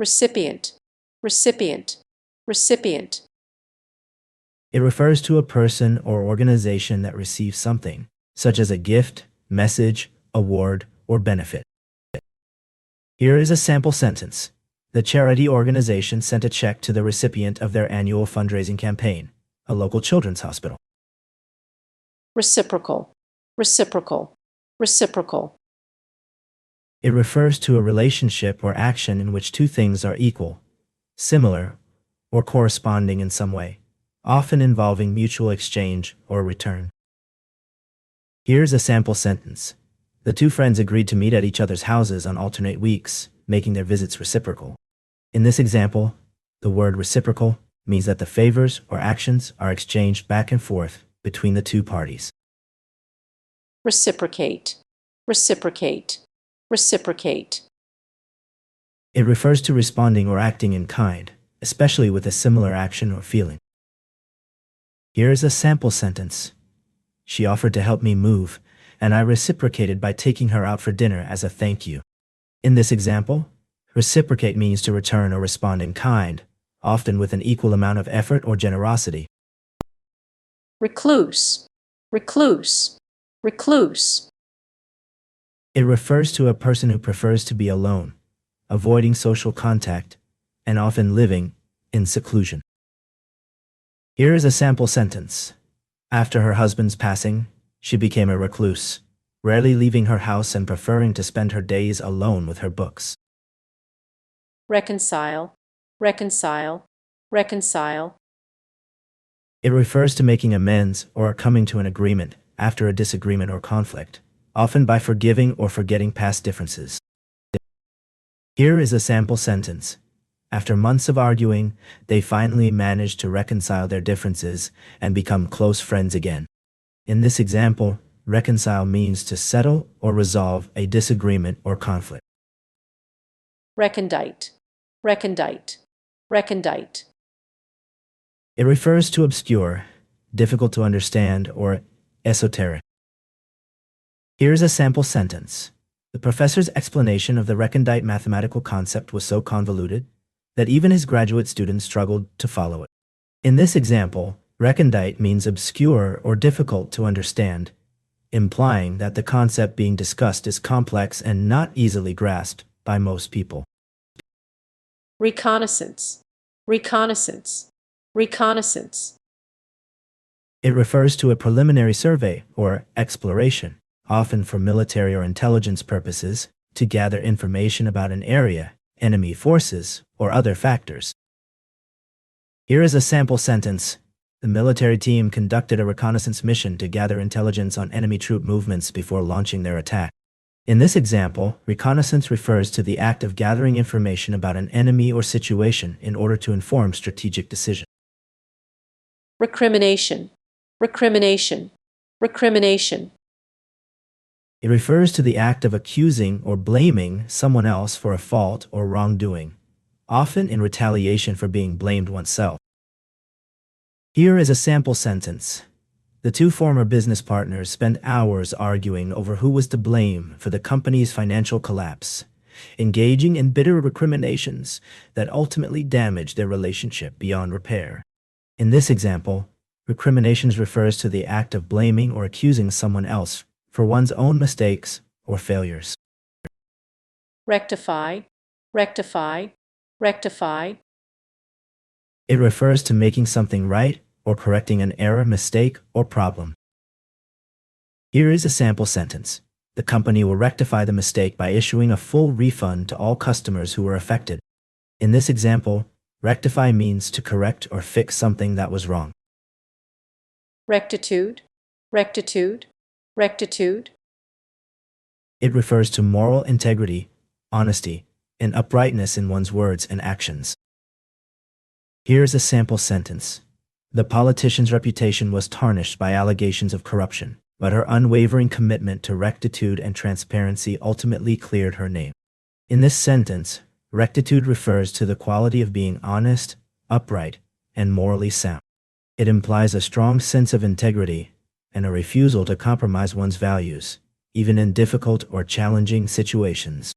recipient, recipient, recipient. It refers to a person or organization that receives something, such as a gift, message, award, or benefit. Here is a sample sentence. The charity organization sent a check to the recipient of their annual fundraising campaign, a local children's hospital. Reciprocal, reciprocal, reciprocal. It refers to a relationship or action in which two things are equal, similar, or corresponding in some way, often involving mutual exchange or return. Here's a sample sentence. The two friends agreed to meet at each other's houses on alternate weeks, making their visits reciprocal. In this example, the word reciprocal means that the favors or actions are exchanged back and forth between the two parties. Reciprocate, reciprocate, reciprocate. It refers to responding or acting in kind, especially with a similar action or feeling. Here is a sample sentence. She offered to help me move, and I reciprocated by taking her out for dinner as a thank you. In this example, reciprocate means to return or respond in kind, often with an equal amount of effort or generosity. Recluse, recluse, recluse. It refers to a person who prefers to be alone, avoiding social contact, and often living in seclusion. Here is a sample sentence. After her husband's passing, she became a recluse, rarely leaving her house and preferring to spend her days alone with her books. Reconcile, reconcile, reconcile. It refers to making amends or coming to an agreement after a disagreement or conflict, often by forgiving or forgetting past differences. Here is a sample sentence. After months of arguing, they finally managed to reconcile their differences and become close friends again. In this example, reconcile means to settle or resolve a disagreement or conflict. Recondite, recondite, recondite. It refers to obscure, difficult to understand, or esoteric. Here's a sample sentence. The professor's explanation of the recondite mathematical concept was so convoluted that even his graduate students struggled to follow it. In this example, recondite means obscure or difficult to understand, implying that the concept being discussed is complex and not easily grasped by most people. Reconnaissance, reconnaissance, reconnaissance. It refers to a preliminary survey or exploration, often for military or intelligence purposes, to gather information about an area, enemy forces, or other factors. Here is a sample sentence. The military team conducted a reconnaissance mission to gather intelligence on enemy troop movements before launching their attack. In this example, reconnaissance refers to the act of gathering information about an enemy or situation in order to inform strategic decisions. Recrimination, recrimination, recrimination. It refers to the act of accusing or blaming someone else for a fault or wrongdoing, often in retaliation for being blamed oneself. Here is a sample sentence. The two former business partners spent hours arguing over who was to blame for the company's financial collapse, engaging in bitter recriminations that ultimately damaged their relationship beyond repair. In this example, recriminations refers to the act of blaming or accusing someone else for one's own mistakes or failures. Rectify, rectify, rectify. It refers to making something right or correcting an error, mistake, or problem. Here is a sample sentence. The company will rectify the mistake by issuing a full refund to all customers who were affected. In this example, rectify means to correct or fix something that was wrong. Rectitude, rectitude, rectitude. It refers to moral integrity, honesty, and uprightness in one's words and actions. Here's a sample sentence. The politician's reputation was tarnished by allegations of corruption, but her unwavering commitment to rectitude and transparency ultimately cleared her name. In this sentence, rectitude refers to the quality of being honest, upright, and morally sound. It implies a strong sense of integrity and a refusal to compromise one's values, even in difficult or challenging situations.